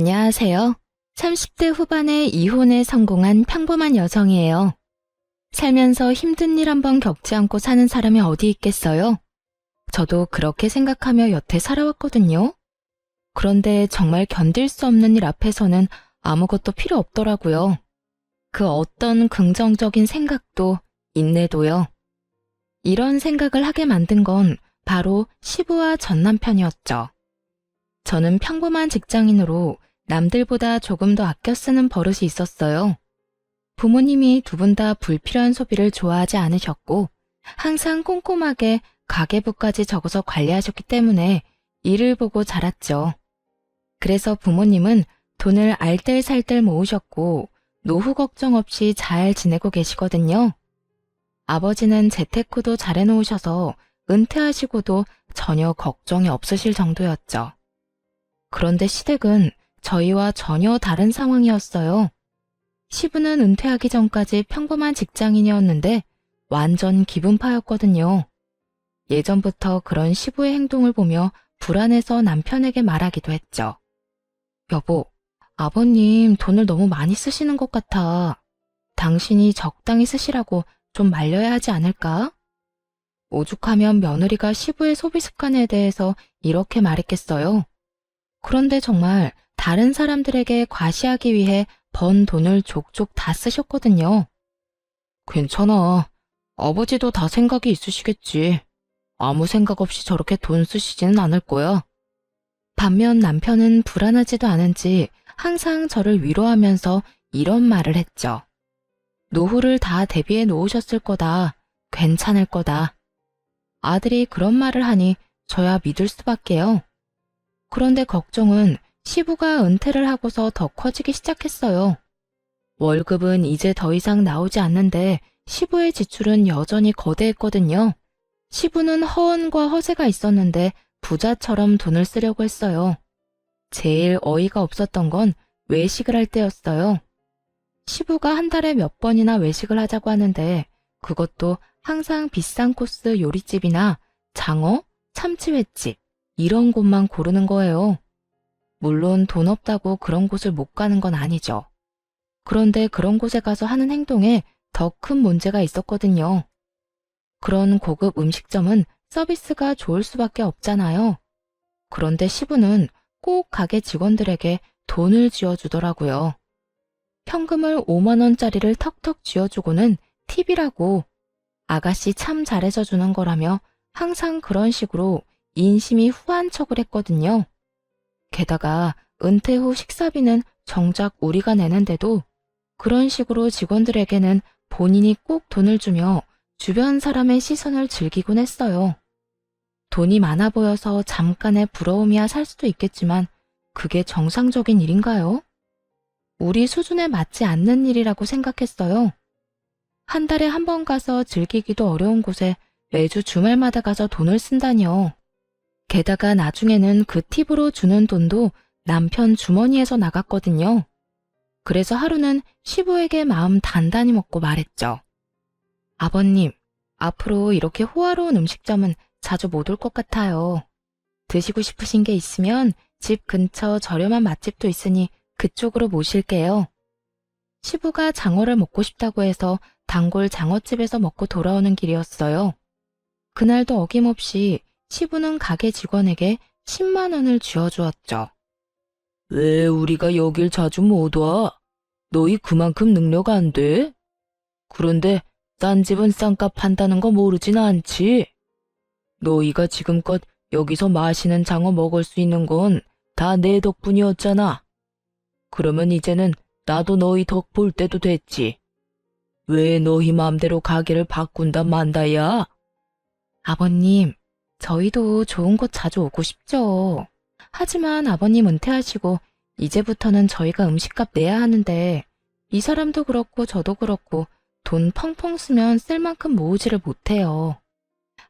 안녕하세요. 30대 후반에 이혼에 성공한 평범한 여성이에요. 살면서 힘든 일 한번 겪지 않고 사는 사람이 어디 있겠어요? 저도 그렇게 생각하며 여태 살아왔거든요. 그런데 정말 견딜 수 없는 일 앞에서는 아무것도 필요 없더라고요. 그 어떤 긍정적인 생각도, 인내도요. 이런 생각을 하게 만든 건 바로 시부와 전 남편이었죠. 저는 평범한 직장인으로 남들보다 조금 더 아껴 쓰는 버릇이 있었어요. 부모님이 두 분 다 불필요한 소비를 좋아하지 않으셨고, 항상 꼼꼼하게 가계부까지 적어서 관리하셨기 때문에 일을 보고 자랐죠. 그래서 부모님은 돈을 알뜰살뜰 모으셨고, 노후 걱정 없이 잘 지내고 계시거든요. 아버지는 재테크도 잘 해놓으셔서 은퇴하시고도 전혀 걱정이 없으실 정도였죠. 그런데 시댁은 저희와 전혀 다른 상황이었어요. 시부는 은퇴하기 전까지 평범한 직장인이었는데 완전 기분파였거든요. 예전부터 그런 시부의 행동을 보며 불안해서 남편에게 말하기도 했죠. 여보, 아버님 돈을 너무 많이 쓰시는 것 같아. 당신이 적당히 쓰시라고 좀 말려야 하지 않을까? 오죽하면 며느리가 시부의 소비 습관에 대해서 이렇게 말했겠어요. 그런데 정말 다른 사람들에게 과시하기 위해 번 돈을 족족 다 쓰셨거든요. 괜찮아. 아버지도 다 생각이 있으시겠지. 아무 생각 없이 저렇게 돈 쓰시지는 않을 거야. 반면 남편은 불안하지도 않은지 항상 저를 위로하면서 이런 말을 했죠. 노후를 다 대비해 놓으셨을 거다. 괜찮을 거다. 아들이 그런 말을 하니 저야 믿을 수밖에요. 그런데 걱정은 시부가 은퇴를 하고서 더 커지기 시작했어요. 월급은 이제 더 이상 나오지 않는데 시부의 지출은 여전히 거대했거든요. 시부는 허언과 허세가 있었는데 부자처럼 돈을 쓰려고 했어요. 제일 어이가 없었던 건 외식을 할 때였어요. 시부가 한 달에 몇 번이나 외식을 하자고 하는데 그것도 항상 비싼 코스 요리집이나 장어, 참치횟집 이런 곳만 고르는 거예요. 물론 돈 없다고 그런 곳을 못 가는 건 아니죠. 그런데 그런 곳에 가서 하는 행동에 더 큰 문제가 있었거든요. 그런 고급 음식점은 서비스가 좋을 수밖에 없잖아요. 그런데 시부는 꼭 가게 직원들에게 돈을 쥐어주더라고요. 현금을 5만 원짜리를 턱턱 쥐어주고는 팁이라고 아가씨 참 잘해서 주는 거라며 항상 그런 식으로 인심이 후한 척을 했거든요. 게다가 은퇴 후 식사비는 정작 우리가 내는데도 그런 식으로 직원들에게는 본인이 꼭 돈을 주며 주변 사람의 시선을 즐기곤 했어요. 돈이 많아 보여서 잠깐의 부러움이야 살 수도 있겠지만 그게 정상적인 일인가요? 우리 수준에 맞지 않는 일이라고 생각했어요. 한 달에 한 번 가서 즐기기도 어려운 곳에 매주 주말마다 가서 돈을 쓴다니요. 게다가 나중에는 그 팁으로 주는 돈도 남편 주머니에서 나갔거든요. 그래서 하루는 시부에게 마음 단단히 먹고 말했죠. 아버님, 앞으로 이렇게 호화로운 음식점은 자주 못 올 것 같아요. 드시고 싶으신 게 있으면 집 근처 저렴한 맛집도 있으니 그쪽으로 모실게요. 시부가 장어를 먹고 싶다고 해서 단골 장어집에서 먹고 돌아오는 길이었어요. 그날도 어김없이 시부는 가게 직원에게 10만 원을 쥐어주었죠. 왜 우리가 여길 자주 못 와? 너희 그만큼 능력 안 돼? 그런데 싼 집은 싼값 한다는 거 모르진 않지? 너희가 지금껏 여기서 맛있는 장어 먹을 수 있는 건 다 내 덕분이었잖아. 그러면 이제는 나도 너희 덕 볼 때도 됐지. 왜 너희 맘대로 가게를 바꾼다 만다야? 아버님, 저희도 좋은 곳 자주 오고 싶죠. 하지만 아버님 은퇴하시고 이제부터는 저희가 음식값 내야 하는데 이 사람도 그렇고 저도 그렇고 돈 펑펑 쓰면 쓸 만큼 모으지를 못해요.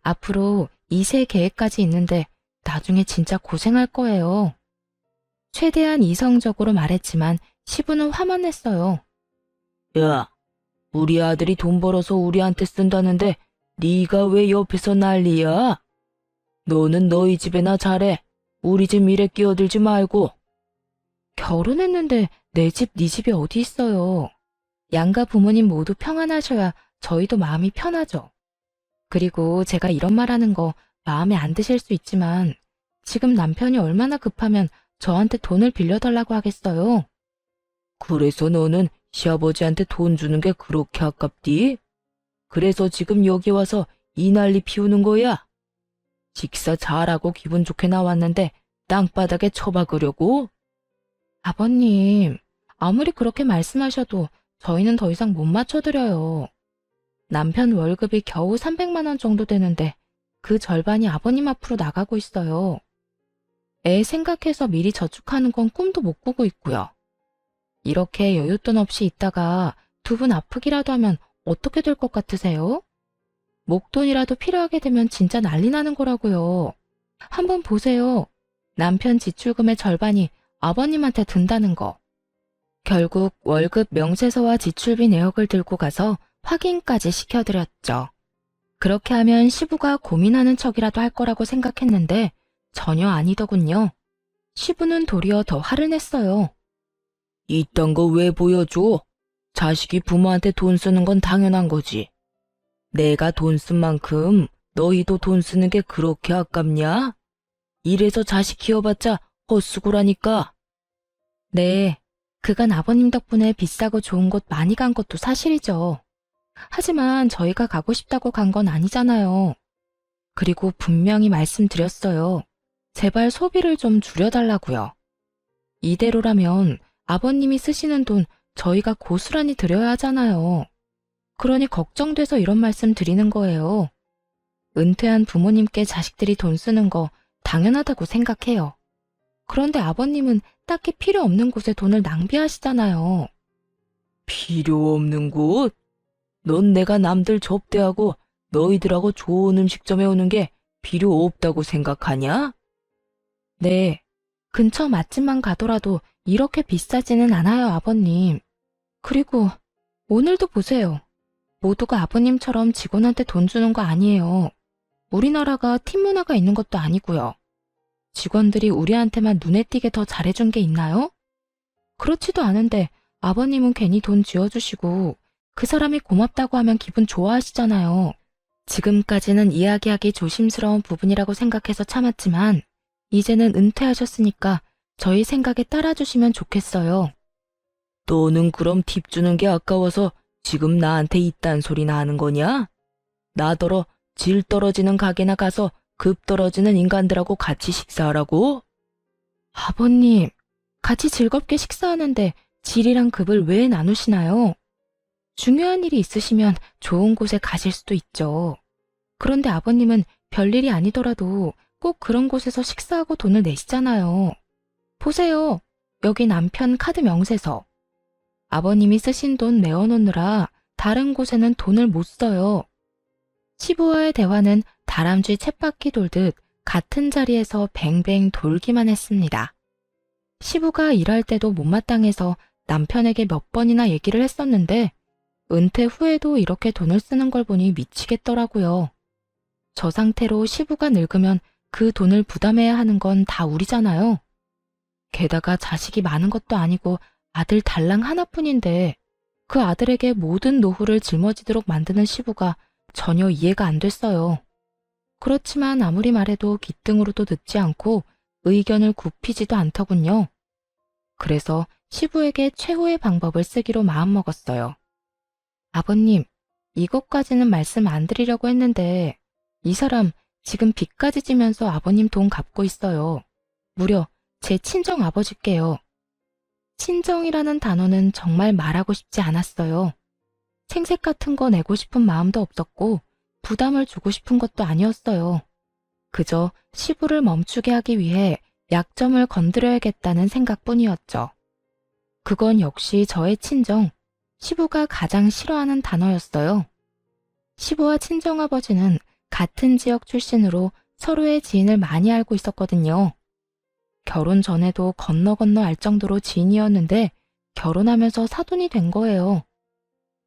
앞으로 2세 계획까지 있는데 나중에 진짜 고생할 거예요. 최대한 이성적으로 말했지만 시부는 화만 냈어요. 야, 우리 아들이 돈 벌어서 우리한테 쓴다는데 네가 왜 옆에서 난리야? 너는 너희 집에나 잘해. 우리 집 일에 끼어들지 말고. 결혼했는데 내 집, 네 집이 어디 있어요. 양가 부모님 모두 평안하셔야 저희도 마음이 편하죠. 그리고 제가 이런 말하는 거 마음에 안 드실 수 있지만 지금 남편이 얼마나 급하면 저한테 돈을 빌려달라고 하겠어요. 그래서 너는 시아버지한테 돈 주는 게 그렇게 아깝디? 그래서 지금 여기 와서 이 난리 피우는 거야? 식사 잘하고 기분 좋게 나왔는데 땅바닥에 처박으려고? 아버님, 아무리 그렇게 말씀하셔도 저희는 더 이상 못 맞춰드려요. 남편 월급이 겨우 300만 원 정도 되는데 그 절반이 아버님 앞으로 나가고 있어요. 애 생각해서 미리 저축하는 건 꿈도 못 꾸고 있고요. 이렇게 여윳돈 없이 있다가 두 분 아프기라도 하면 어떻게 될 것 같으세요? 목돈이라도 필요하게 되면 진짜 난리 나는 거라고요. 한번 보세요. 남편 지출금의 절반이 아버님한테 든다는 거. 결국 월급 명세서와 지출비 내역을 들고 가서 확인까지 시켜드렸죠. 그렇게 하면 시부가 고민하는 척이라도 할 거라고 생각했는데 전혀 아니더군요. 시부는 도리어 더 화를 냈어요. 이딴 거 왜 보여줘? 자식이 부모한테 돈 쓰는 건 당연한 거지. 내가 돈 쓴 만큼 너희도 돈 쓰는 게 그렇게 아깝냐? 이래서 자식 키워봤자 헛수고라니까. 네, 그간 아버님 덕분에 비싸고 좋은 곳 많이 간 것도 사실이죠. 하지만 저희가 가고 싶다고 간 건 아니잖아요. 그리고 분명히 말씀드렸어요. 제발 소비를 좀 줄여달라고요. 이대로라면 아버님이 쓰시는 돈 저희가 고스란히 드려야 하잖아요. 그러니 걱정돼서 이런 말씀 드리는 거예요. 은퇴한 부모님께 자식들이 돈 쓰는 거 당연하다고 생각해요. 그런데 아버님은 딱히 필요 없는 곳에 돈을 낭비하시잖아요. 필요 없는 곳? 넌 내가 남들 접대하고 너희들하고 좋은 음식점에 오는 게 필요 없다고 생각하냐? 네, 근처 맛집만 가더라도 이렇게 비싸지는 않아요, 아버님. 그리고 오늘도 보세요. 모두가 아버님처럼 직원한테 돈 주는 거 아니에요. 우리나라가 팀 문화가 있는 것도 아니고요. 직원들이 우리한테만 눈에 띄게 더 잘해준 게 있나요? 그렇지도 않은데 아버님은 괜히 돈 쥐어주시고 그 사람이 고맙다고 하면 기분 좋아하시잖아요. 지금까지는 이야기하기 조심스러운 부분이라고 생각해서 참았지만 이제는 은퇴하셨으니까 저희 생각에 따라주시면 좋겠어요. 너는 그럼 팁 주는 게 아까워서 지금 나한테 이딴 소리나 하는 거냐? 나더러 질 떨어지는 가게나 가서 급 떨어지는 인간들하고 같이 식사하라고? 아버님, 같이 즐겁게 식사하는데 질이랑 급을 왜 나누시나요? 중요한 일이 있으시면 좋은 곳에 가실 수도 있죠. 그런데 아버님은 별일이 아니더라도 꼭 그런 곳에서 식사하고 돈을 내시잖아요. 보세요. 여기 남편 카드 명세서. 아버님이 쓰신 돈 내어놓느라 다른 곳에는 돈을 못 써요. 시부와의 대화는 다람쥐 쳇바퀴 돌듯 같은 자리에서 뱅뱅 돌기만 했습니다. 시부가 일할 때도 못마땅해서 남편에게 몇 번이나 얘기를 했었는데 은퇴 후에도 이렇게 돈을 쓰는 걸 보니 미치겠더라고요. 저 상태로 시부가 늙으면 그 돈을 부담해야 하는 건 다 우리잖아요. 게다가 자식이 많은 것도 아니고 아들 달랑 하나뿐인데 그 아들에게 모든 노후를 짊어지도록 만드는 시부가 전혀 이해가 안 됐어요. 그렇지만 아무리 말해도 기등으로도 듣지 않고 의견을 굽히지도 않더군요. 그래서 시부에게 최후의 방법을 쓰기로 마음먹었어요. 아버님, 이것까지는 말씀 안 드리려고 했는데 이 사람 지금 빚까지 지면서 아버님 돈 갚고 있어요. 무려 제 친정 아버지께요. 친정이라는 단어는 정말 말하고 싶지 않았어요. 생색 같은 거 내고 싶은 마음도 없었고 부담을 주고 싶은 것도 아니었어요. 그저 시부를 멈추게 하기 위해 약점을 건드려야겠다는 생각뿐이었죠. 그건 역시 저의 친정, 시부가 가장 싫어하는 단어였어요. 시부와 친정아버지는 같은 지역 출신으로 서로의 지인을 많이 알고 있었거든요. 결혼 전에도 건너 알 정도로 지인이었는데 결혼하면서 사돈이 된 거예요.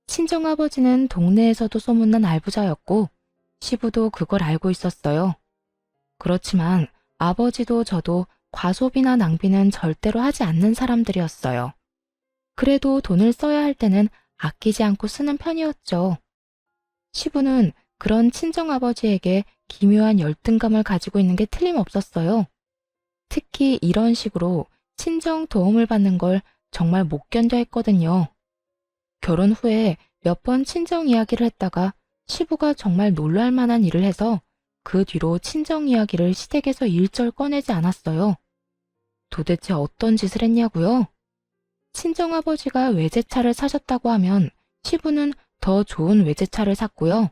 친정아버지는 동네에서도 소문난 알부자였고 시부도 그걸 알고 있었어요. 그렇지만 아버지도 저도 과소비나 낭비는 절대로 하지 않는 사람들이었어요. 그래도 돈을 써야 할 때는 아끼지 않고 쓰는 편이었죠. 시부는 그런 친정아버지에게 기묘한 열등감을 가지고 있는 게 틀림없었어요. 특히 이런 식으로 친정 도움을 받는 걸 정말 못 견뎌 했거든요. 결혼 후에 몇 번 친정 이야기를 했다가 시부가 정말 놀랄 만한 일을 해서 그 뒤로 친정 이야기를 시댁에서 일절 꺼내지 않았어요. 도대체 어떤 짓을 했냐고요? 친정아버지가 외제차를 사셨다고 하면 시부는 더 좋은 외제차를 샀고요.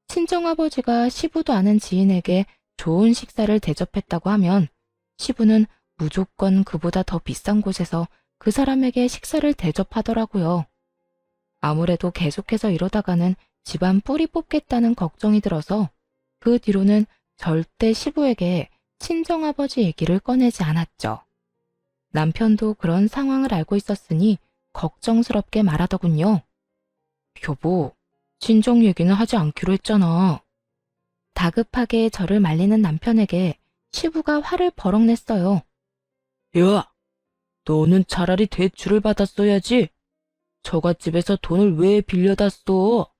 친정아버지가 시부도 아는 지인에게 좋은 식사를 대접했다고 하면 시부는 무조건 그보다 더 비싼 곳에서 그 사람에게 식사를 대접하더라고요. 아무래도 계속해서 이러다가는 집안 뿌리 뽑겠다는 걱정이 들어서 그 뒤로는 절대 시부에게 친정아버지 얘기를 꺼내지 않았죠. 남편도 그런 상황을 알고 있었으니 걱정스럽게 말하더군요. 여보, 친정 얘기는 하지 않기로 했잖아. 다급하게 저를 말리는 남편에게 시부가 화를 버럭 냈어요. 야, 너는 차라리 대출을 받았어야지. 처갓집에서 돈을 왜 빌려다 써?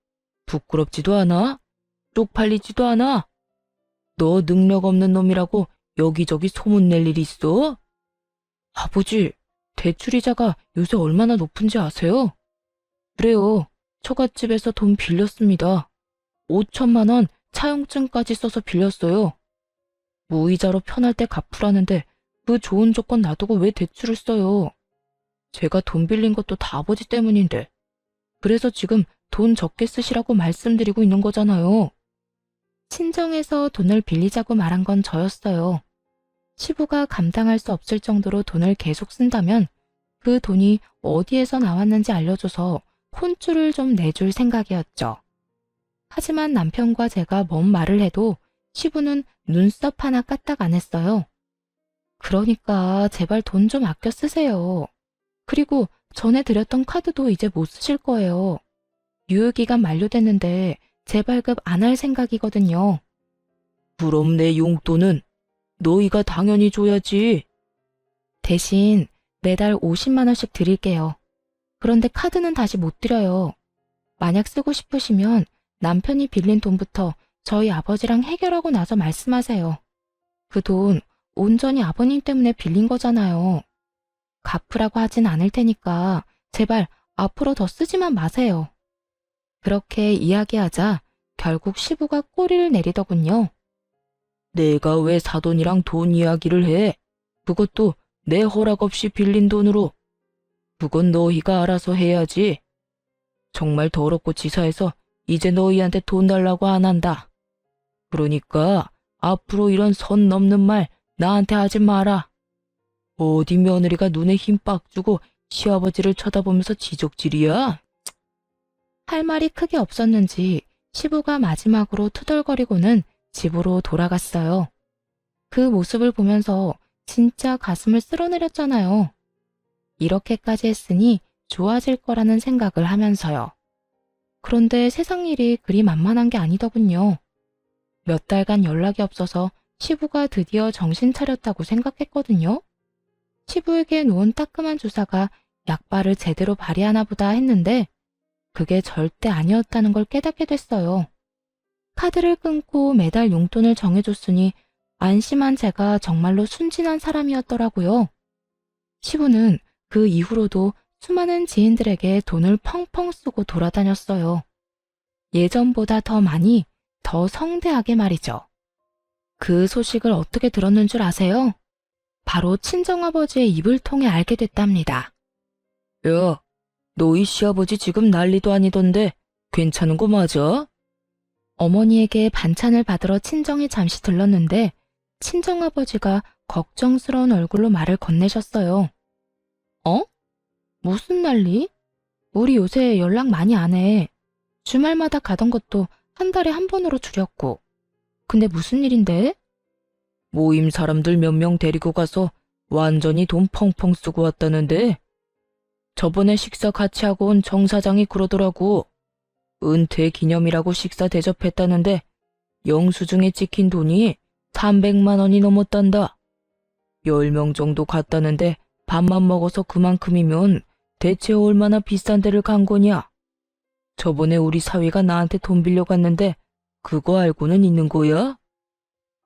부끄럽지도 않아? 쪽팔리지도 않아? 너 능력 없는 놈이라고 여기저기 소문낼 일이 있어? 아버지, 대출이자가 요새 얼마나 높은지 아세요? 그래요. 처갓집에서 돈 빌렸습니다. 5천만 원 차용증까지 써서 빌렸어요. 무이자로 편할 때 갚으라는데 그 좋은 조건 놔두고 왜 대출을 써요? 제가 돈 빌린 것도 다 아버지 때문인데. 그래서 지금 돈 적게 쓰시라고 말씀드리고 있는 거잖아요. 친정에서 돈을 빌리자고 말한 건 저였어요. 시부가 감당할 수 없을 정도로 돈을 계속 쓴다면 그 돈이 어디에서 나왔는지 알려줘서 혼쭐을 좀 내줄 생각이었죠. 하지만 남편과 제가 뭔 말을 해도 시부는 눈썹 하나 까딱 안 했어요. 그러니까 제발 돈 좀 아껴 쓰세요. 그리고 전에 드렸던 카드도 이제 못 쓰실 거예요. 유효기간 만료됐는데 재발급 안 할 생각이거든요. 그럼 내 용돈은 너희가 당연히 줘야지. 대신 매달 50만 원씩 드릴게요. 그런데 카드는 다시 못 드려요. 만약 쓰고 싶으시면 남편이 빌린 돈부터 저희 아버지랑 해결하고 나서 말씀하세요. 그 돈 온전히 아버님 때문에 빌린 거잖아요. 갚으라고 하진 않을 테니까 제발 앞으로 더 쓰지만 마세요. 그렇게 이야기하자 결국 시부가 꼬리를 내리더군요. 내가 왜 사돈이랑 돈 이야기를 해? 그것도 내 허락 없이 빌린 돈으로. 그건 너희가 알아서 해야지. 정말 더럽고 치사해서 이제 너희한테 돈 달라고 안 한다. 그러니까 앞으로 이런 선 넘는 말 나한테 하지 마라. 어디 며느리가 눈에 힘 빡 주고 시아버지를 쳐다보면서 지적질이야? 할 말이 크게 없었는지 시부가 마지막으로 투덜거리고는 집으로 돌아갔어요. 그 모습을 보면서 진짜 가슴을 쓸어내렸잖아요. 이렇게까지 했으니 좋아질 거라는 생각을 하면서요. 그런데 세상 일이 그리 만만한 게 아니더군요. 몇 달간 연락이 없어서 시부가 드디어 정신 차렸다고 생각했거든요. 시부에게 놓은 따끔한 주사가 약발을 제대로 발휘하나 보다 했는데 그게 절대 아니었다는 걸 깨닫게 됐어요. 카드를 끊고 매달 용돈을 정해줬으니 안심한 제가 정말로 순진한 사람이었더라고요. 시부는 그 이후로도 수많은 지인들에게 돈을 펑펑 쓰고 돌아다녔어요. 예전보다 더 많이, 더 성대하게 말이죠. 그 소식을 어떻게 들었는 줄 아세요? 바로 친정아버지의 입을 통해 알게 됐답니다. 야, 너희 시아버지 지금 난리도 아니던데 괜찮은 거 맞아? 어머니에게 반찬을 받으러 친정에 잠시 들렀는데 친정아버지가 걱정스러운 얼굴로 말을 건네셨어요. 어? 무슨 난리? 우리 요새 연락 많이 안 해. 주말마다 가던 것도 한 달에 한 번으로 줄였고. 근데 무슨 일인데? 모임 사람들 몇 명 데리고 가서 완전히 돈 펑펑 쓰고 왔다는데? 저번에 식사 같이 하고 온 정 사장이 그러더라고. 은퇴 기념이라고 식사 대접했다는데 영수증에 찍힌 돈이 300만 원이 넘었단다. 10명 정도 갔다는데 밥만 먹어서 그만큼이면 대체 얼마나 비싼 데를 간 거냐? 저번에 우리 사위가 나한테 돈 빌려 갔는데 그거 알고는 있는 거야?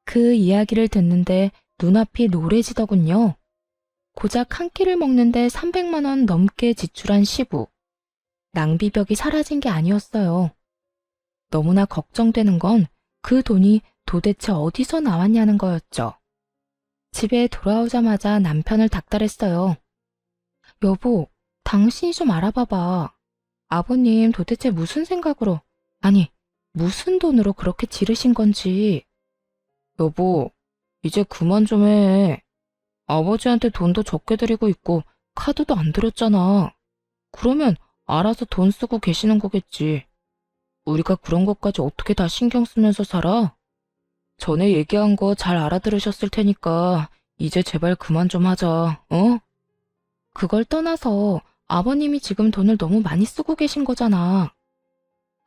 그 이야기를 듣는데 눈앞이 노래지더군요. 고작 한 끼를 먹는데 300만 원 넘게 지출한 시부. 낭비벽이 사라진 게 아니었어요. 너무나 걱정되는 건 그 돈이 도대체 어디서 나왔냐는 거였죠. 집에 돌아오자마자 남편을 닥달했어요. 여보, 당신이 좀 알아봐봐. 아버님 도대체 무슨 생각으로, 아니, 무슨 돈으로 그렇게 지르신 건지. 여보, 이제 그만 좀 해. 아버지한테 돈도 적게 드리고 있고 카드도 안 드렸잖아. 그러면 알아서 돈 쓰고 계시는 거겠지. 우리가 그런 것까지 어떻게 다 신경 쓰면서 살아? 전에 얘기한 거 잘 알아들으셨을 테니까 이제 제발 그만 좀 하자, 어? 그걸 떠나서 아버님이 지금 돈을 너무 많이 쓰고 계신 거잖아.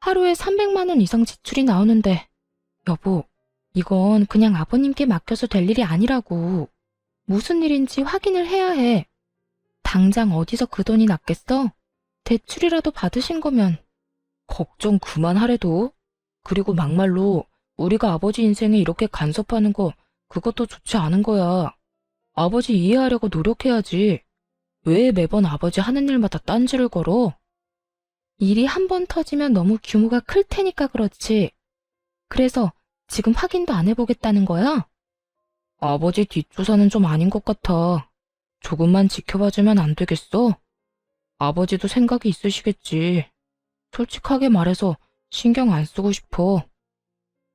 하루에 300만 원 이상 지출이 나오는데, 여보, 이건 그냥 아버님께 맡겨서 될 일이 아니라고. 무슨 일인지 확인을 해야 해. 당장 어디서 그 돈이 났겠어? 대출이라도 받으신 거면. 걱정 그만하래도. 그리고 막말로 우리가 아버지 인생에 이렇게 간섭하는 거 그것도 좋지 않은 거야. 아버지 이해하려고 노력해야지. 왜 매번 아버지 하는 일마다 딴지를 걸어? 일이 한 번 터지면 너무 규모가 클 테니까 그렇지. 그래서 지금 확인도 안 해보겠다는 거야? 아버지 뒷조사는 좀 아닌 것 같아. 조금만 지켜봐주면 안 되겠어? 아버지도 생각이 있으시겠지. 솔직하게 말해서 신경 안 쓰고 싶어.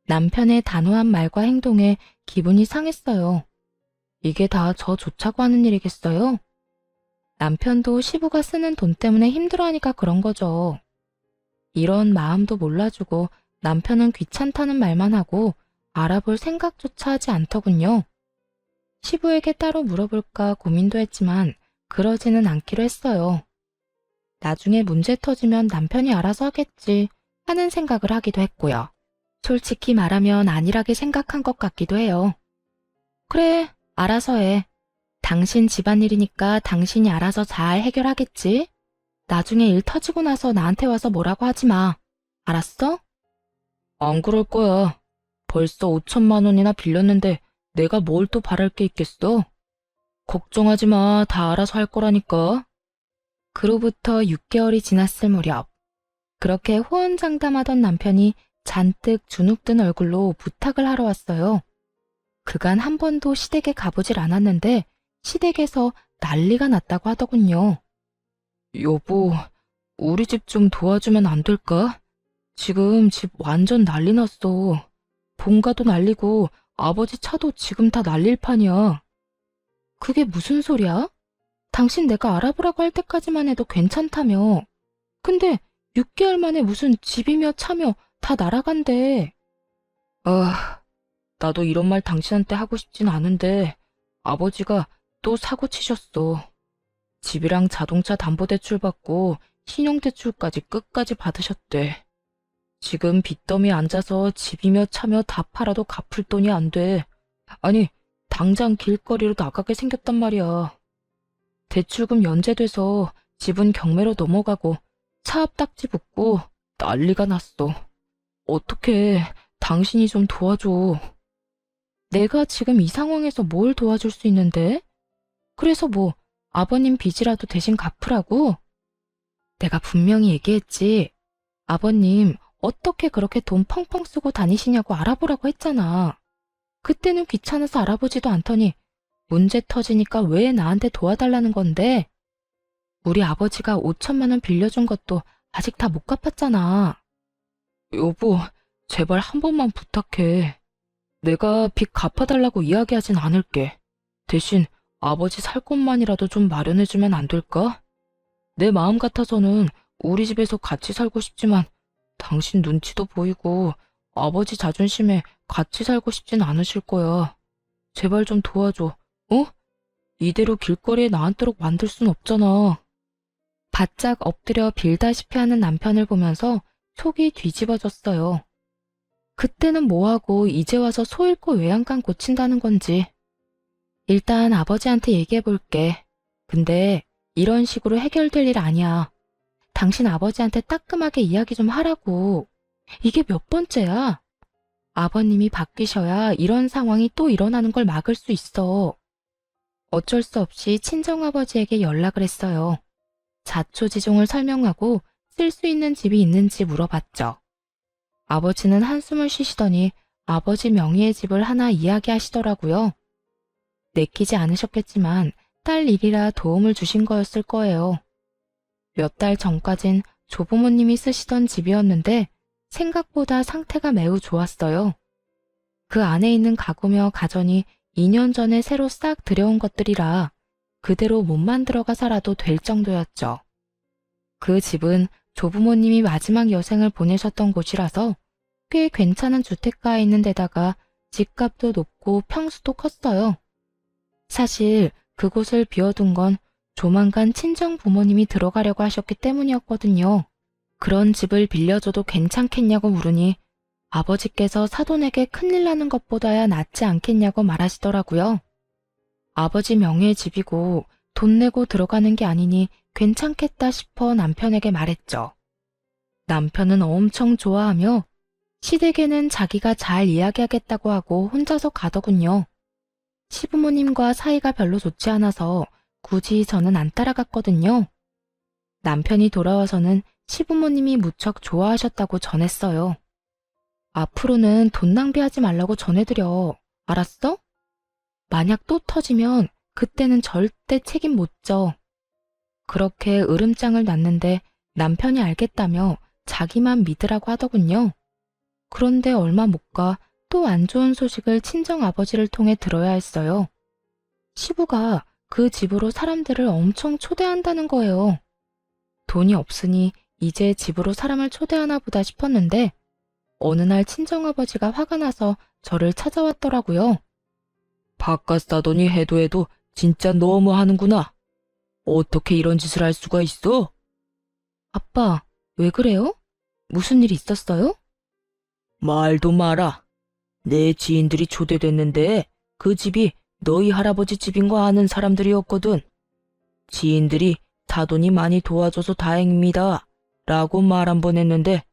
남편의 단호한 말과 행동에 기분이 상했어요. 이게 다 저 좋자고 하는 일이겠어요? 남편도 시부가 쓰는 돈 때문에 힘들어하니까 그런 거죠. 이런 마음도 몰라주고 남편은 귀찮다는 말만 하고 알아볼 생각조차 하지 않더군요. 시부에게 따로 물어볼까 고민도 했지만 그러지는 않기로 했어요. 나중에 문제 터지면 남편이 알아서 하겠지 하는 생각을 하기도 했고요. 솔직히 말하면 안일하게 생각한 것 같기도 해요. 그래, 알아서 해. 당신 집안일이니까 당신이 알아서 잘 해결하겠지? 나중에 일 터지고 나서 나한테 와서 뭐라고 하지 마. 알았어? 안 그럴 거야. 벌써 5천만 원이나 빌렸는데 내가 뭘 또 바랄 게 있겠어? 걱정하지 마. 다 알아서 할 거라니까. 그로부터 6개월이 지났을 무렵, 그렇게 호언장담하던 남편이 잔뜩 주눅든 얼굴로 부탁을 하러 왔어요. 그간 한 번도 시댁에 가보질 않았는데 시댁에서 난리가 났다고 하더군요. 여보, 우리 집 좀 도와주면 안 될까? 지금 집 완전 난리 났어. 본가도 난리고 아버지 차도 지금 다 난릴 판이야. 그게 무슨 소리야? 당신 내가 알아보라고 할 때까지만 해도 괜찮다며. 근데 6개월 만에 무슨 집이며 차며 다 날아간대. 아, 나도 이런 말 당신한테 하고 싶진 않은데 아버지가 또 사고 치셨어. 집이랑 자동차 담보대출 받고 신용대출까지 끝까지 받으셨대. 지금 빚더미에 앉아서 집이며 차며 다 팔아도 갚을 돈이 안 돼. 아니, 당장 길거리로 나가게 생겼단 말이야. 대출금 연재돼서 집은 경매로 넘어가고 차압 딱지 붙고 난리가 났어. 어떡해, 당신이 좀 도와줘. 내가 지금 이 상황에서 뭘 도와줄 수 있는데? 그래서 뭐 아버님 빚이라도 대신 갚으라고? 내가 분명히 얘기했지. 아버님 어떻게 그렇게 돈 펑펑 쓰고 다니시냐고 알아보라고 했잖아. 그때는 귀찮아서 알아보지도 않더니 문제 터지니까 왜 나한테 도와달라는 건데? 우리 아버지가 5천만 원 빌려준 것도 아직 다 못 갚았잖아. 여보, 제발 한 번만 부탁해. 내가 빚 갚아달라고 이야기하진 않을게. 대신 아버지 살 곳만이라도 좀 마련해주면 안 될까? 내 마음 같아서는 우리 집에서 같이 살고 싶지만 당신 눈치도 보이고 아버지 자존심에 같이 살고 싶진 않으실 거야. 제발 좀 도와줘, 어? 이대로 길거리에 나앉도록 만들 순 없잖아. 바짝 엎드려 빌다시피 하는 남편을 보면서 속이 뒤집어졌어요. 그때는 뭐하고 이제 와서 소 잃고 외양간 고친다는 건지. 일단 아버지한테 얘기해 볼게. 근데 이런 식으로 해결될 일 아니야. 당신 아버지한테 따끔하게 이야기 좀 하라고. 이게 몇 번째야? 아버님이 바뀌셔야 이런 상황이 또 일어나는 걸 막을 수 있어. 어쩔 수 없이 친정아버지에게 연락을 했어요. 자초지종을 설명하고 쓸 수 있는 집이 있는지 물어봤죠. 아버지는 한숨을 쉬시더니 아버지 명의의 집을 하나 이야기하시더라고요. 내키지 않으셨겠지만 딸 일이라 도움을 주신 거였을 거예요. 몇 달 전까진 조부모님이 쓰시던 집이었는데 생각보다 상태가 매우 좋았어요. 그 안에 있는 가구며 가전이 2년 전에 새로 싹 들여온 것들이라 그대로 몸만 들어가 살아도 될 정도였죠. 그 집은 조부모님이 마지막 여생을 보내셨던 곳이라서 꽤 괜찮은 주택가에 있는 데다가 집값도 높고 평수도 컸어요. 사실 그곳을 비워둔 건 조만간 친정 부모님이 들어가려고 하셨기 때문이었거든요. 그런 집을 빌려줘도 괜찮겠냐고 물으니 아버지께서 사돈에게 큰일 나는 것보다야 낫지 않겠냐고 말하시더라고요. 아버지 명의의 집이고 돈 내고 들어가는 게 아니니 괜찮겠다 싶어 남편에게 말했죠. 남편은 엄청 좋아하며 시댁에는 자기가 잘 이야기하겠다고 하고 혼자서 가더군요. 시부모님과 사이가 별로 좋지 않아서 굳이 저는 안 따라갔거든요. 남편이 돌아와서는 시부모님이 무척 좋아하셨다고 전했어요. 앞으로는 돈 낭비하지 말라고 전해드려. 알았어? 만약 또 터지면 그때는 절대 책임 못 져. 그렇게 으름장을 놨는데 남편이 알겠다며 자기만 믿으라고 하더군요. 그런데 얼마 못 가 또 안 좋은 소식을 친정아버지를 통해 들어야 했어요. 시부가 그 집으로 사람들을 엄청 초대한다는 거예요. 돈이 없으니 이제 집으로 사람을 초대하나 보다 싶었는데 어느 날 친정아버지가 화가 나서 저를 찾아왔더라고요. 바깥 사돈이 해도 진짜 너무 하는구나. 어떻게 이런 짓을 할 수가 있어? 아빠, 왜 그래요? 무슨 일 있었어요? 말도 마라. 내 지인들이 초대됐는데 그 집이 너희 할아버지 집인 거 아는 사람들이었거든. 지인들이 사돈이 많이 도와줘서 다행입니다. 라고 말 한 번 했는데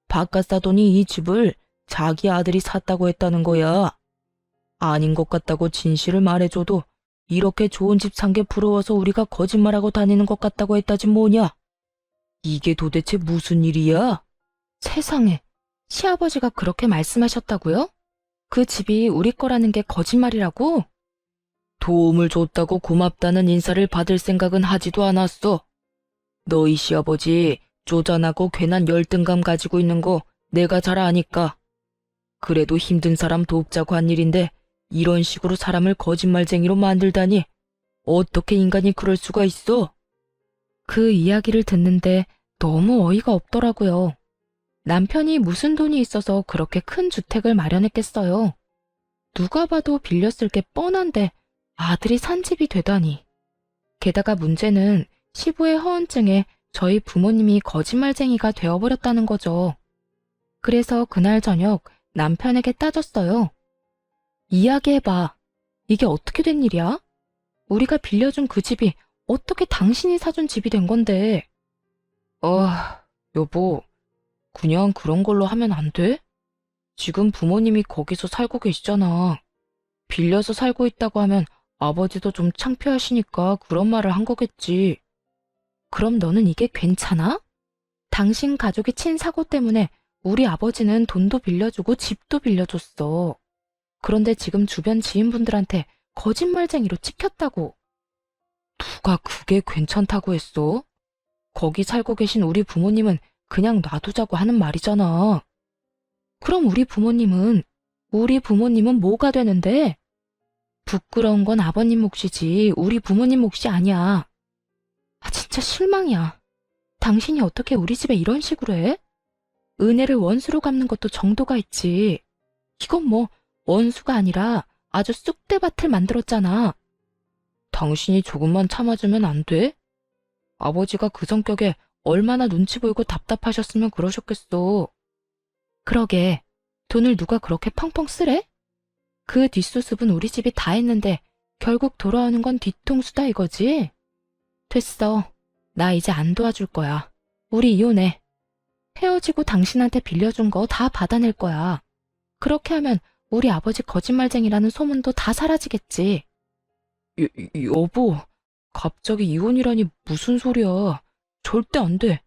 바깥 사돈이 이 집을 자기 아들이 샀다고 했다는 거야. 아닌 것 같다고 진실을 말해줘도 이렇게 좋은 집 산 게 부러워서 우리가 거짓말하고 다니는 것 같다고 했다지 뭐냐. 이게 도대체 무슨 일이야? 세상에, 시아버지가 그렇게 말씀하셨다고요? 그 집이 우리 거라는 게 거짓말이라고? 도움을 줬다고 고맙다는 인사를 받을 생각은 하지도 않았어. 너희 시아버지 쪼잔하고 괜한 열등감 가지고 있는 거 내가 잘 아니까. 그래도 힘든 사람 돕자고 한 일인데 이런 식으로 사람을 거짓말쟁이로 만들다니 어떻게 인간이 그럴 수가 있어? 그 이야기를 듣는데 너무 어이가 없더라고요. 남편이 무슨 돈이 있어서 그렇게 큰 주택을 마련했겠어요. 누가 봐도 빌렸을 게 뻔한데 아들이 산 집이 되다니. 게다가 문제는 시부의 허언증에 저희 부모님이 거짓말쟁이가 되어버렸다는 거죠. 그래서 그날 저녁 남편에게 따졌어요. 이야기해봐. 이게 어떻게 된 일이야? 우리가 빌려준 그 집이 어떻게 당신이 사준 집이 된 건데? 여보, 그냥 그런 걸로 하면 안 돼? 지금 부모님이 거기서 살고 계시잖아. 빌려서 살고 있다고 하면 아버지도 좀 창피하시니까 그런 말을 한 거겠지. 그럼 너는 이게 괜찮아? 당신 가족이 친 사고 때문에 우리 아버지는 돈도 빌려주고 집도 빌려줬어. 그런데 지금 주변 지인분들한테 거짓말쟁이로 찍혔다고. 누가 그게 괜찮다고 했어? 거기 살고 계신 우리 부모님은 그냥 놔두자고 하는 말이잖아. 그럼 우리 부모님은 뭐가 되는데? 부끄러운 건 아버님 몫이지 우리 부모님 몫이 아니야. 아, 진짜 실망이야. 당신이 어떻게 우리 집에 이런 식으로 해? 은혜를 원수로 갚는 것도 정도가 있지. 이건 뭐 원수가 아니라 아주 쑥대밭을 만들었잖아. 당신이 조금만 참아주면 안 돼? 아버지가 그 성격에 얼마나 눈치 보이고 답답하셨으면 그러셨겠어. 그러게, 돈을 누가 그렇게 펑펑 쓰래? 그 뒷수습은 우리 집이 다 했는데 결국 돌아오는 건 뒤통수다 이거지? 됐어. 나 이제 안 도와줄 거야. 우리 이혼해. 헤어지고 당신한테 빌려준 거 다 받아낼 거야. 그렇게 하면 우리 아버지 거짓말쟁이라는 소문도 다 사라지겠지. 여보, 갑자기 이혼이라니 무슨 소리야. 절대 안 돼.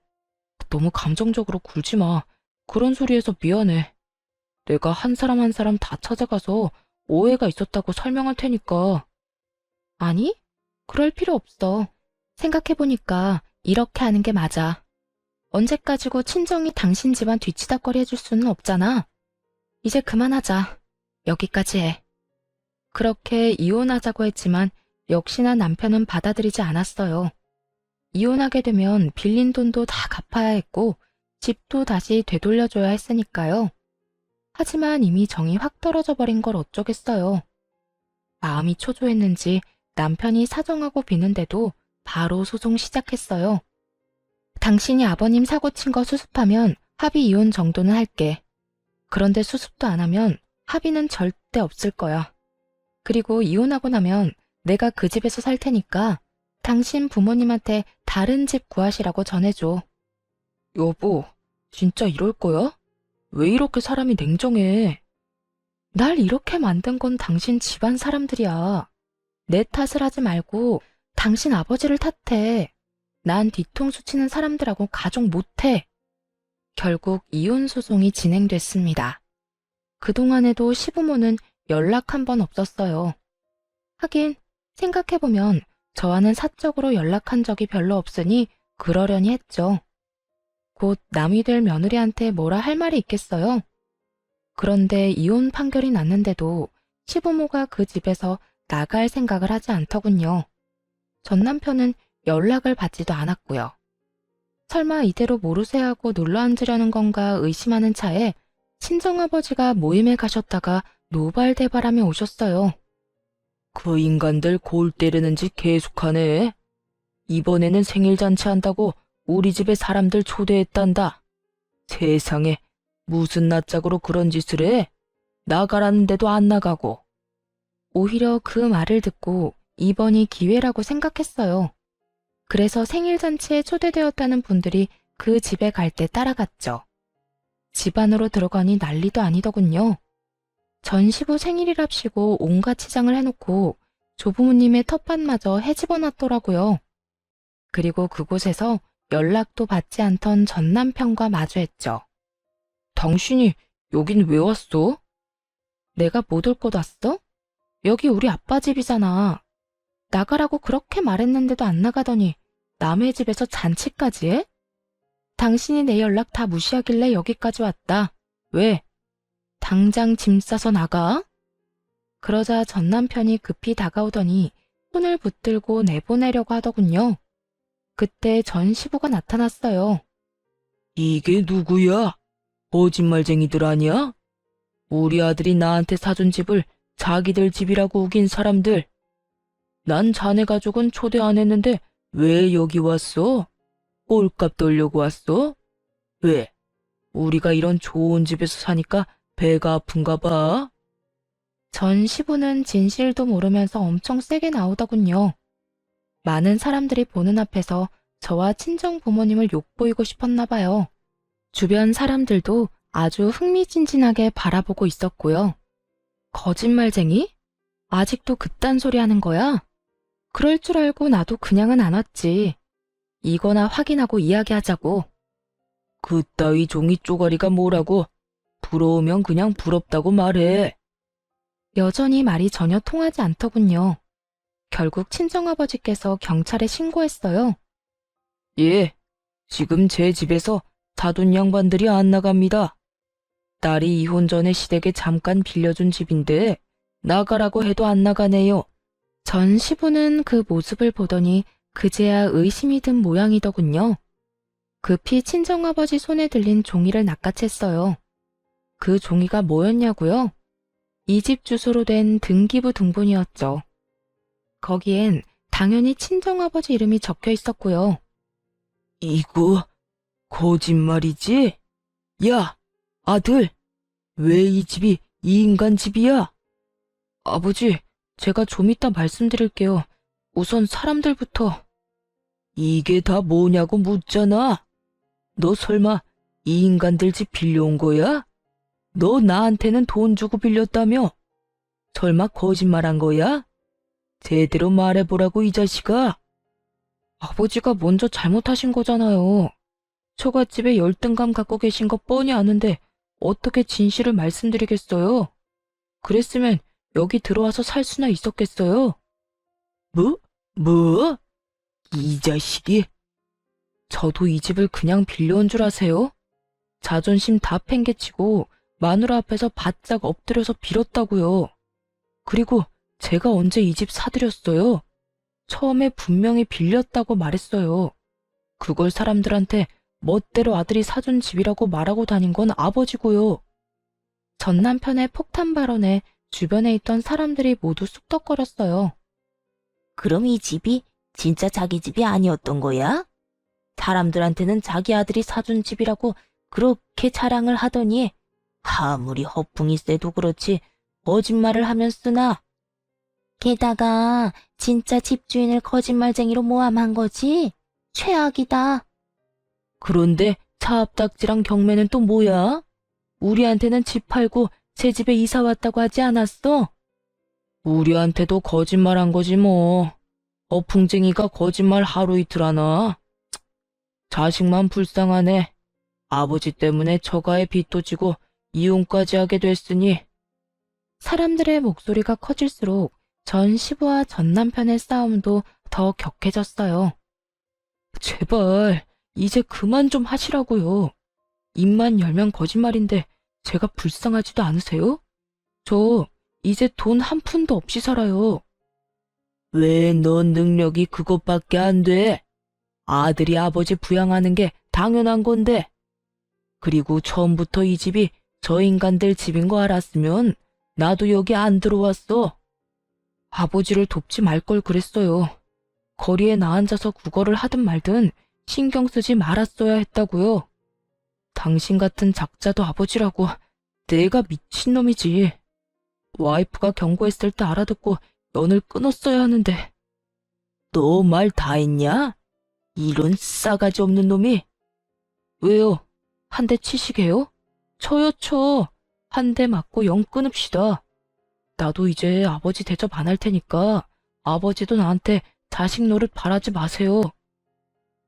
너무 감정적으로 굴지 마. 그런 소리해서 미안해. 내가 한 사람 한 사람 다 찾아가서 오해가 있었다고 설명할 테니까. 아니, 그럴 필요 없어. 생각해보니까 이렇게 하는 게 맞아. 언제까지고 친정이 당신 집안 뒤치다꺼리 해줄 수는 없잖아. 이제 그만하자. 여기까지 해. 그렇게 이혼하자고 했지만 역시나 남편은 받아들이지 않았어요. 이혼하게 되면 빌린 돈도 다 갚아야 했고 집도 다시 되돌려줘야 했으니까요. 하지만 이미 정이 확 떨어져 버린 걸 어쩌겠어요. 마음이 초조했는지 남편이 사정하고 비는데도 바로 소송 시작했어요. 당신이 아버님 사고 친 거 수습하면 합의 이혼 정도는 할게. 그런데 수습도 안 하면 합의는 절대 없을 거야. 그리고 이혼하고 나면 내가 그 집에서 살 테니까 당신 부모님한테 다른 집 구하시라고 전해줘. 여보, 진짜 이럴 거야? 왜 이렇게 사람이 냉정해? 날 이렇게 만든 건 당신 집안 사람들이야. 내 탓을 하지 말고 당신 아버지를 탓해. 난 뒤통수 치는 사람들하고 가족 못해. 결국 이혼 소송이 진행됐습니다. 그동안에도 시부모는 연락 한 번 없었어요. 하긴 생각해보면 저와는 사적으로 연락한 적이 별로 없으니 그러려니 했죠. 곧 남이 될 며느리한테 뭐라 할 말이 있겠어요? 그런데 이혼 판결이 났는데도 시부모가 그 집에서 나갈 생각을 하지 않더군요. 전 남편은 연락을 받지도 않았고요. 설마 이대로 모르쇠하고 눌러앉으려는 건가 의심하는 차에 친정아버지가 모임에 가셨다가 노발대발하며 오셨어요. 그 인간들 골 때리는 짓 계속하네. 이번에는 생일잔치 한다고 우리 집에 사람들 초대했단다. 세상에, 무슨 낯짝으로 그런 짓을 해? 나가라는데도 안 나가고. 오히려 그 말을 듣고 이번이 기회라고 생각했어요. 그래서 생일잔치에 초대되었다는 분들이 그 집에 갈 때 따라갔죠. 집 안으로 들어가니 난리도 아니더군요. 전시부 생일이랍시고 온갖 치장을 해놓고 조부모님의 텃밭마저 헤집어놨더라고요. 그리고 그곳에서 연락도 받지 않던 전 남편과 마주했죠. 당신이 여긴 왜 왔어? 내가 못 올 곳 왔어? 여기 우리 아빠 집이잖아. 나가라고 그렇게 말했는데도 안 나가더니 남의 집에서 잔치까지 해? 당신이 내 연락 다 무시하길래 여기까지 왔다. 왜? 당장 짐 싸서 나가? 그러자 전 남편이 급히 다가오더니 손을 붙들고 내보내려고 하더군요. 그때 전 시부가 나타났어요. 이게 누구야? 거짓말쟁이들 아니야? 우리 아들이 나한테 사준 집을 자기들 집이라고 우긴 사람들. 난 자네 가족은 초대 안 했는데 왜 여기 왔어? 꼴값 돌려고 왔어? 왜? 우리가 이런 좋은 집에서 사니까 배가 아픈가 봐? 전 시부는 진실도 모르면서 엄청 세게 나오더군요. 많은 사람들이 보는 앞에서 저와 친정 부모님을 욕보이고 싶었나 봐요. 주변 사람들도 아주 흥미진진하게 바라보고 있었고요. 거짓말쟁이? 아직도 그딴 소리 하는 거야? 그럴 줄 알고 나도 그냥은 안 왔지. 이거나 확인하고 이야기하자고. 그따위 종이 쪼가리가 뭐라고? 부러우면 그냥 부럽다고 말해. 여전히 말이 전혀 통하지 않더군요. 결국 친정아버지께서 경찰에 신고했어요. 예, 지금 제 집에서 사돈 양반들이 안 나갑니다. 딸이 이혼 전에 시댁에 잠깐 빌려준 집인데 나가라고 해도 안 나가네요. 전 시부는 그 모습을 보더니 그제야 의심이 든 모양이더군요. 급히 친정아버지 손에 들린 종이를 낚아챘어요. 그 종이가 뭐였냐고요? 이 집 주소로 된 등기부 등본이었죠. 거기엔 당연히 친정아버지 이름이 적혀 있었고요. 이거 거짓말이지? 야, 아들, 왜 이 집이 이 인간 집이야? 아버지, 제가 좀 이따 말씀드릴게요. 우선 사람들부터. 이게 다 뭐냐고 묻잖아. 너 설마 이 인간들 집 빌려온 거야? 너 나한테는 돈 주고 빌렸다며? 설마 거짓말한 거야? 제대로 말해보라고 이 자식아. 아버지가 먼저 잘못하신 거잖아요. 처갓집에 열등감 갖고 계신 거 뻔히 아는데 어떻게 진실을 말씀드리겠어요? 그랬으면 여기 들어와서 살 수나 있었겠어요? 뭐? 이 자식이? 저도 이 집을 그냥 빌려온 줄 아세요? 자존심 다 팽개치고 마누라 앞에서 바짝 엎드려서 빌었다고요. 그리고 제가 언제 이 집 사드렸어요? 처음에 분명히 빌렸다고 말했어요. 그걸 사람들한테 멋대로 아들이 사준 집이라고 말하고 다닌 건 아버지고요. 전 남편의 폭탄 발언에 주변에 있던 사람들이 모두 쑥덕거렸어요. 그럼 이 집이 진짜 자기 집이 아니었던 거야? 사람들한테는 자기 아들이 사준 집이라고 그렇게 자랑을 하더니 아무리 허풍이 세도 그렇지 거짓말을 하면 쓰나? 게다가 진짜 집주인을 거짓말쟁이로 모함한 거지? 최악이다. 그런데 차압딱지랑 경매는 또 뭐야? 우리한테는 집 팔고 새 집에 이사 왔다고 하지 않았어? 우리한테도 거짓말한 거지 뭐. 어풍쟁이가 거짓말 하루 이틀 하나? 자식만 불쌍하네. 아버지 때문에 처가에 빚도 지고 이혼까지 하게 됐으니. 사람들의 목소리가 커질수록 전 시부와 전 남편의 싸움도 더 격해졌어요. 제발 이제 그만 좀 하시라고요. 입만 열면 거짓말인데 제가 불쌍하지도 않으세요? 저 이제 돈 한 푼도 없이 살아요. 왜 넌 능력이 그것밖에 안 돼? 아들이 아버지 부양하는 게 당연한 건데. 그리고 처음부터 이 집이 저 인간들 집인 거 알았으면 나도 여기 안 들어왔어. 아버지를 돕지 말 걸 그랬어요. 거리에 나앉아서 구걸을 하든 말든 신경 쓰지 말았어야 했다고요. 당신 같은 작자도 아버지라고. 내가 미친놈이지. 와이프가 경고했을 때 알아듣고 연을 끊었어야 하는데. 너 말 다 했냐? 이런 싸가지 없는 놈이. 왜요? 한 대 치시게요? 쳐요 쳐. 한 대 맞고 영 끊읍시다. 나도 이제 아버지 대접 안 할 테니까 아버지도 나한테 자식 노릇 바라지 마세요.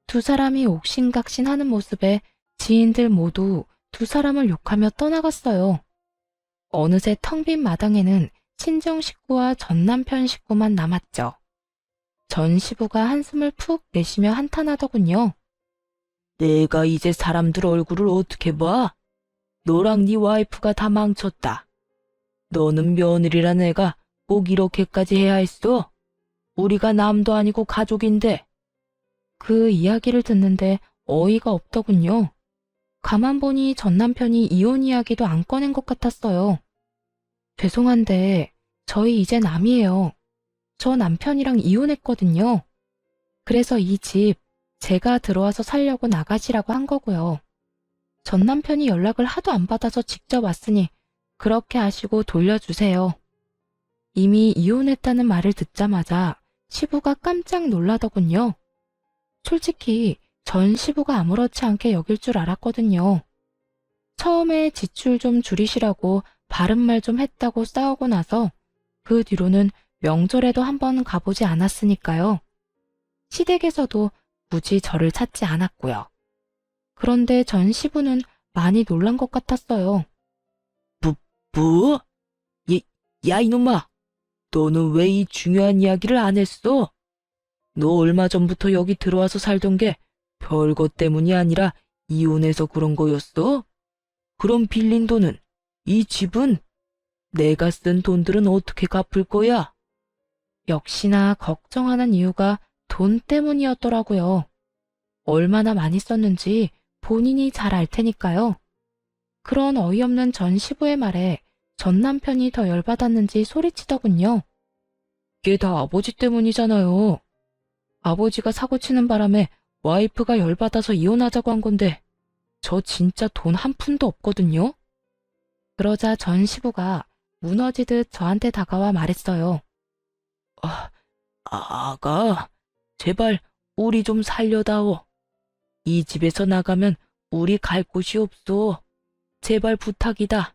두 사람이 옥신각신하는 모습에 지인들 모두 두 사람을 욕하며 떠나갔어요. 어느새 텅 빈 마당에는 친정 식구와 전 남편 식구만 남았죠. 전 시부가 한숨을 푹 내쉬며 한탄하더군요. 내가 이제 사람들 얼굴을 어떻게 봐? 너랑 네 와이프가 다 망쳤다. 너는 며느리란 애가 꼭 이렇게까지 해야 했어? 우리가 남도 아니고 가족인데. 그 이야기를 듣는데 어이가 없더군요. 가만 보니 전 남편이 이혼 이야기도 안 꺼낸 것 같았어요. 죄송한데 저희 이제 남이에요. 저 남편이랑 이혼했거든요. 그래서 이 집 제가 들어와서 살려고 나가시라고 한 거고요. 전 남편이 연락을 하도 안 받아서 직접 왔으니 그렇게 하시고 돌려주세요. 이미 이혼했다는 말을 듣자마자 시부가 깜짝 놀라더군요. 솔직히 전 시부가 아무렇지 않게 여길 줄 알았거든요. 처음에 지출 좀 줄이시라고 바른말 좀 했다고 싸우고 나서 그 뒤로는 명절에도 한번 가보지 않았으니까요. 시댁에서도 굳이 저를 찾지 않았고요. 그런데 전 시부는 많이 놀란 것 같았어요. 뭐? 야 이놈아, 너는 왜 이 중요한 이야기를 안 했어? 너 얼마 전부터 여기 들어와서 살던 게 별것 때문이 아니라 이혼해서 그런 거였어? 그럼 빌린 돈은, 이 집은, 내가 쓴 돈들은 어떻게 갚을 거야? 역시나 걱정하는 이유가 돈 때문이었더라고요. 얼마나 많이 썼는지 본인이 잘 알 테니까요. 그런 어이없는 전 시부의 말에 전 남편이 더 열받았는지 소리치더군요. 이게 다 아버지 때문이잖아요. 아버지가 사고치는 바람에 와이프가 열받아서 이혼하자고 한 건데 저 진짜 돈 한 푼도 없거든요. 그러자 전 시부가 무너지듯 저한테 다가와 말했어요. 아가, 제발 우리 좀 살려다오. 이 집에서 나가면 우리 갈 곳이 없어. 제발 부탁이다.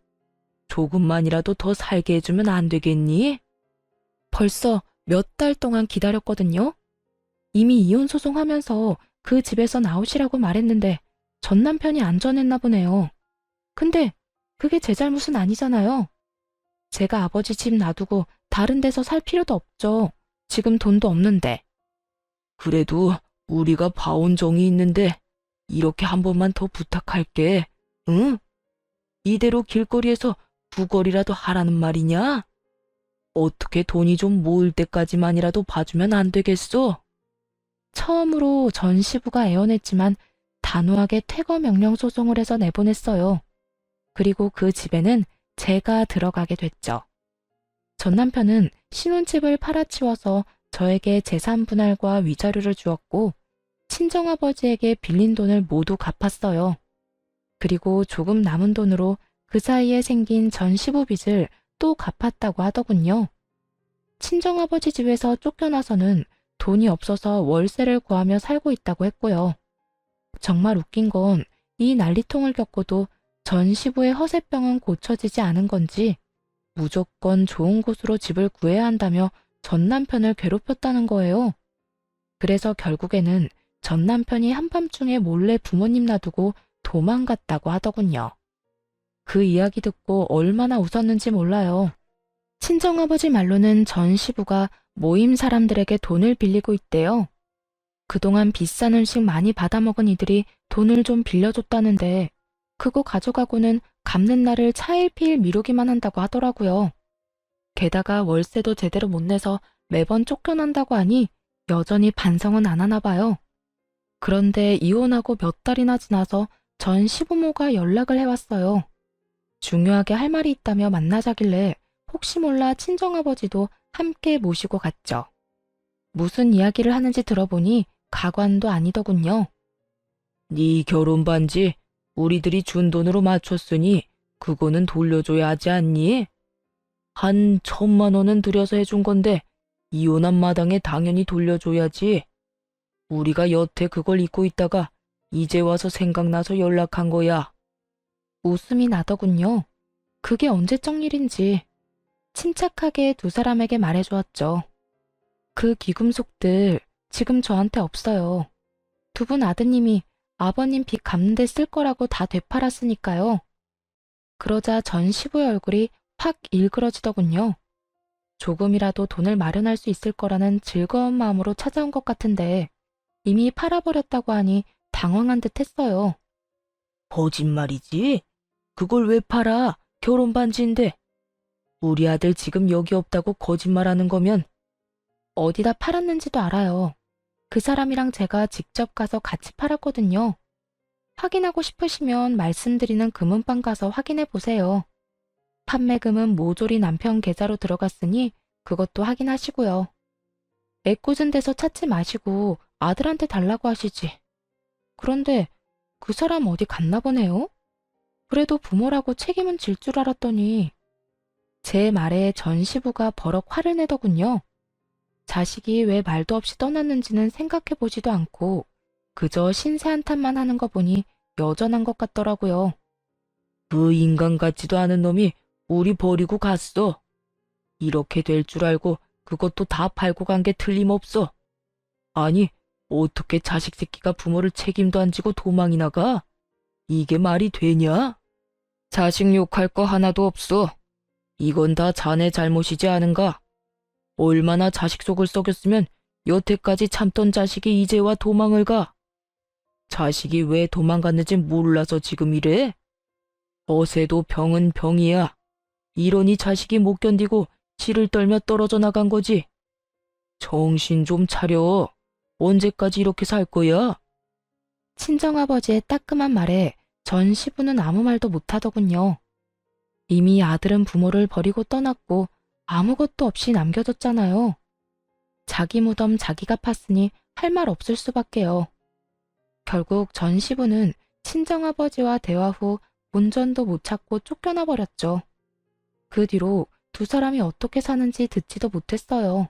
조금만이라도 더 살게 해주면 안 되겠니? 벌써 몇 달 동안 기다렸거든요. 이미 이혼 소송하면서 그 집에서 나오시라고 말했는데 전 남편이 안 전했나 보네요. 근데 그게 제 잘못은 아니잖아요. 제가 아버지 집 놔두고 다른 데서 살 필요도 없죠. 지금 돈도 없는데. 그래도 우리가 봐온 정이 있는데 이렇게 한 번만 더 부탁할게. 응? 이대로 길거리에서 구걸이라도 하라는 말이냐? 어떻게 돈이 좀 모일 때까지만이라도 봐주면 안 되겠어? 처음으로 전 시부가 애원했지만 단호하게 퇴거 명령 소송을 해서 내보냈어요. 그리고 그 집에는 제가 들어가게 됐죠. 전 남편은 신혼집을 팔아치워서 저에게 재산 분할과 위자료를 주었고 친정아버지에게 빌린 돈을 모두 갚았어요. 그리고 조금 남은 돈으로 그 사이에 생긴 전 시부 빚을 또 갚았다고 하더군요. 친정아버지 집에서 쫓겨나서는 돈이 없어서 월세를 구하며 살고 있다고 했고요. 정말 웃긴 건 이 난리통을 겪고도 전 시부의 허세병은 고쳐지지 않은 건지 무조건 좋은 곳으로 집을 구해야 한다며 전 남편을 괴롭혔다는 거예요. 그래서 결국에는 전 남편이 한밤중에 몰래 부모님 놔두고 도망갔다고 하더군요. 그 이야기 듣고 얼마나 웃었는지 몰라요. 친정아버지 말로는 전 시부가 모임 사람들에게 돈을 빌리고 있대요. 그동안 비싼 음식 많이 받아먹은 이들이 돈을 좀 빌려줬다는데 그거 가져가고는 갚는 날을 차일피일 미루기만 한다고 하더라고요. 게다가 월세도 제대로 못 내서 매번 쫓겨난다고 하니 여전히 반성은 안 하나 봐요. 그런데 이혼하고 몇 달이나 지나서 전 시부모가 연락을 해왔어요. 중요하게 할 말이 있다며 만나자길래 혹시 몰라 친정아버지도 함께 모시고 갔죠. 무슨 이야기를 하는지 들어보니 가관도 아니더군요. 네 결혼 반지 우리들이 준 돈으로 맞췄으니 그거는 돌려줘야 하지 않니? 한 1,000만 원은 들여서 해준 건데 이혼한 마당에 당연히 돌려줘야지. 우리가 여태 그걸 잊고 있다가 이제 와서 생각나서 연락한 거야. 웃음이 나더군요. 그게 언제적 일인지 침착하게 두 사람에게 말해주었죠. 그 귀금속들 지금 저한테 없어요. 두 분 아드님이 아버님 빚 갚는 데 쓸 거라고 다 되팔았으니까요. 그러자 전 시부의 얼굴이 확 일그러지더군요. 조금이라도 돈을 마련할 수 있을 거라는 즐거운 마음으로 찾아온 것 같은데 이미 팔아버렸다고 하니 당황한 듯 했어요. 거짓말이지? 그걸 왜 팔아? 결혼 반지인데. 우리 아들 지금 여기 없다고 거짓말하는 거면 어디다 팔았는지도 알아요. 그 사람이랑 제가 직접 가서 같이 팔았거든요. 확인하고 싶으시면 말씀드리는 금은방 가서 확인해 보세요. 판매금은 모조리 남편 계좌로 들어갔으니 그것도 확인하시고요. 애꿎은 데서 찾지 마시고 아들한테 달라고 하시지. 그런데 그 사람 어디 갔나 보네요? 그래도 부모라고 책임은 질 줄 알았더니 제 말에 전 시부가 버럭 화를 내더군요. 자식이 왜 말도 없이 떠났는지는 생각해 보지도 않고 그저 신세 한탄만 하는 거 보니 여전한 것 같더라고요. 그 인간 같지도 않은 놈이 우리 버리고 갔어. 이렇게 될 줄 알고 그것도 다 팔고 간 게 틀림없어. 아니, 어떻게 자식 새끼가 부모를 책임도 안 지고 도망이 나가? 이게 말이 되냐? 자식 욕할 거 하나도 없어. 이건 다 자네 잘못이지 않은가? 얼마나 자식 속을 썩였으면 여태까지 참던 자식이 이제 와 도망을 가? 자식이 왜 도망갔는지 몰라서 지금 이래? 어세도 병은 병이야. 이러니 자식이 못 견디고 치를 떨며 떨어져 나간 거지. 정신 좀 차려. 언제까지 이렇게 살 거야? 친정아버지의 따끔한 말에 전 시부는 아무 말도 못하더군요. 이미 아들은 부모를 버리고 떠났고 아무것도 없이 남겨뒀잖아요. 자기 무덤 자기가 팠으니 할 말 없을 수밖에요. 결국 전 시부는 친정아버지와 대화 후 본전도 못 찾고 쫓겨나 버렸죠. 그 뒤로 두 사람이 어떻게 사는지 듣지도 못했어요.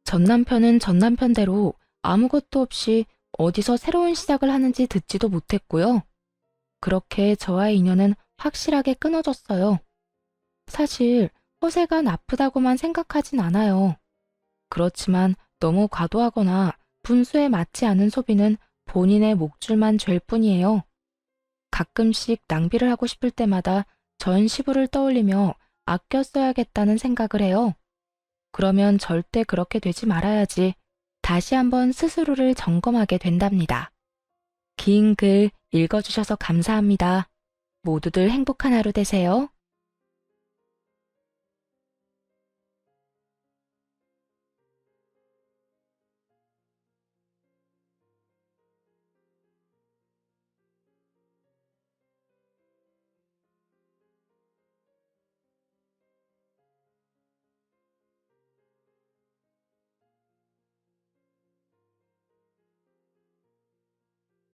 전 남편은 전 남편대로 아무것도 없이 어디서 새로운 시작을 하는지 듣지도 못했고요. 그렇게 저와의 인연은 확실하게 끊어졌어요. 사실 허세가 나쁘다고만 생각하진 않아요. 그렇지만 너무 과도하거나 분수에 맞지 않은 소비는 본인의 목줄만 죄일 뿐이에요. 가끔씩 낭비를 하고 싶을 때마다 전 시부를 떠올리며 아껴 써야겠다는 생각을 해요. 그러면 절대 그렇게 되지 말아야지 다시 한번 스스로를 점검하게 된답니다. 긴 글 읽어주셔서 감사합니다. 모두들 행복한 하루 되세요.